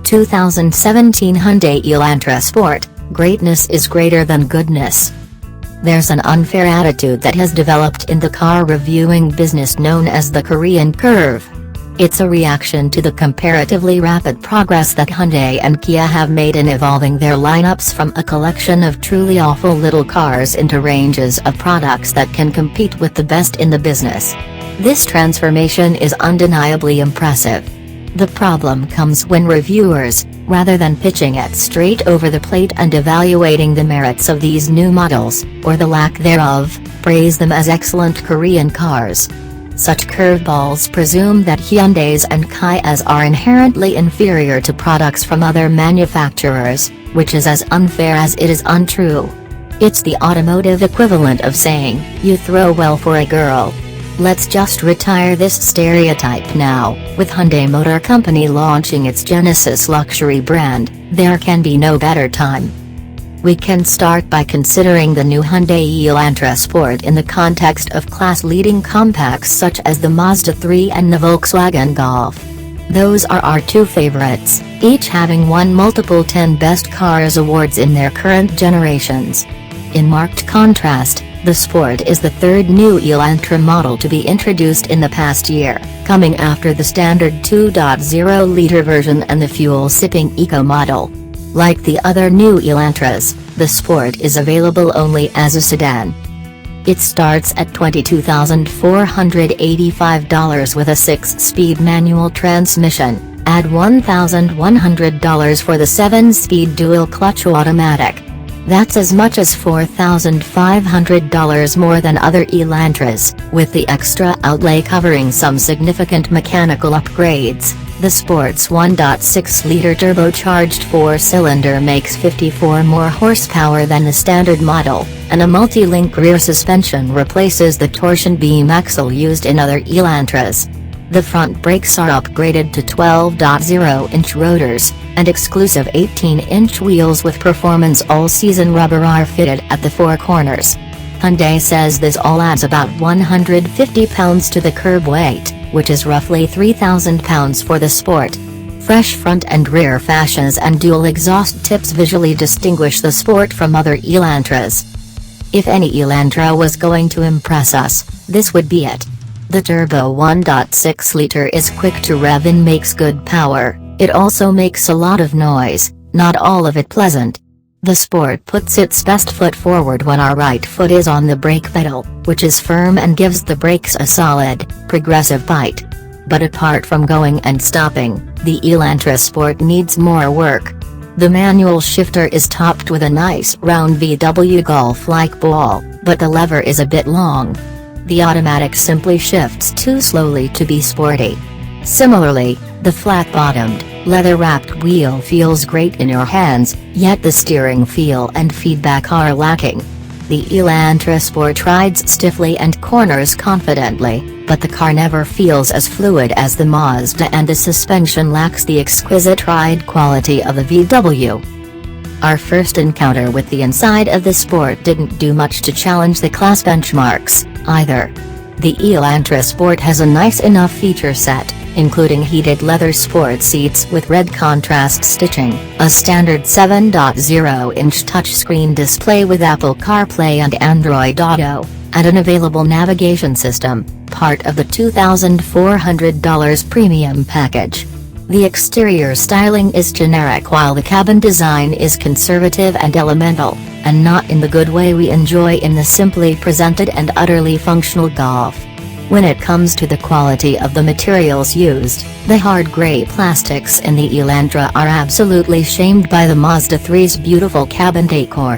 2017 Hyundai Elantra Sport, greatness is greater than goodness. There's an unfair attitude that has developed in the car reviewing business known as the Korean curve. It's a reaction to the comparatively rapid progress that Hyundai and Kia have made in evolving their lineups from a collection of truly awful little cars into ranges of products that can compete with the best in the business. This transformation is undeniably impressive. The problem comes when reviewers, rather than pitching it straight over the plate and evaluating the merits of these new models, or the lack thereof, praise them as excellent Korean cars. Such curveballs presume that Hyundais and Kias are inherently inferior to products from other manufacturers, which is as unfair as it is untrue. It's the automotive equivalent of saying, "You throw well for a girl." Let's just retire this stereotype now. With Hyundai Motor Company launching its Genesis luxury brand, there can be no better time. We can start by considering the new Hyundai Elantra Sport in the context of class-leading compacts such as the Mazda 3 and the Volkswagen Golf. Those are our two favorites, each having won multiple 10 Best Cars awards in their current generations. In marked contrast, the Sport is the third new Elantra model to be introduced in the past year, coming after the standard 2.0-liter version and the fuel-sipping Eco model. Like the other new Elantras, the Sport is available only as a sedan. It starts at $22,485 with a 6-speed manual transmission, add $1,100 for the 7-speed dual-clutch automatic. That's as much as $4,500 more than other Elantras, with the extra outlay covering some significant mechanical upgrades. The Sport's 1.6-liter turbocharged 4-cylinder makes 54 more horsepower than the standard model, and a multi-link rear suspension replaces the torsion beam axle used in other Elantras. The front brakes are upgraded to 12.0-inch rotors, and exclusive 18-inch wheels with performance all-season rubber are fitted at the four corners. Hyundai says this all adds about 150 pounds to the curb weight, which is roughly 3,000 pounds for the Sport. Fresh front and rear fascias and dual exhaust tips visually distinguish the Sport from other Elantras. If any Elantra was going to impress us, this would be it. The turbo 1.6-liter is quick to rev and makes good power. It also makes a lot of noise, not all of it pleasant. The Sport puts its best foot forward when our right foot is on the brake pedal, which is firm and gives the brakes a solid, progressive bite. But apart from going and stopping, the Elantra Sport needs more work. The manual shifter is topped with a nice round VW Golf-like ball, but the lever is a bit long. The automatic simply shifts too slowly to be sporty. Similarly, the flat-bottomed, leather-wrapped wheel feels great in your hands, yet the steering feel and feedback are lacking. The Elantra Sport rides stiffly and corners confidently, but the car never feels as fluid as the Mazda, and the suspension lacks the exquisite ride quality of the VW. Our first encounter with the inside of the Sport didn't do much to challenge the class benchmarks, either. The Elantra Sport has a nice enough feature set, including heated leather sport seats with red contrast stitching, a standard 7.0-inch touchscreen display with Apple CarPlay and Android Auto, and an available navigation system, part of the $2,400 premium package. The exterior styling is generic while the cabin design is conservative and elemental, and not in the good way we enjoy in the simply presented and utterly functional Golf. When it comes to the quality of the materials used, the hard gray plastics in the Elantra are absolutely shamed by the Mazda 3's beautiful cabin decor.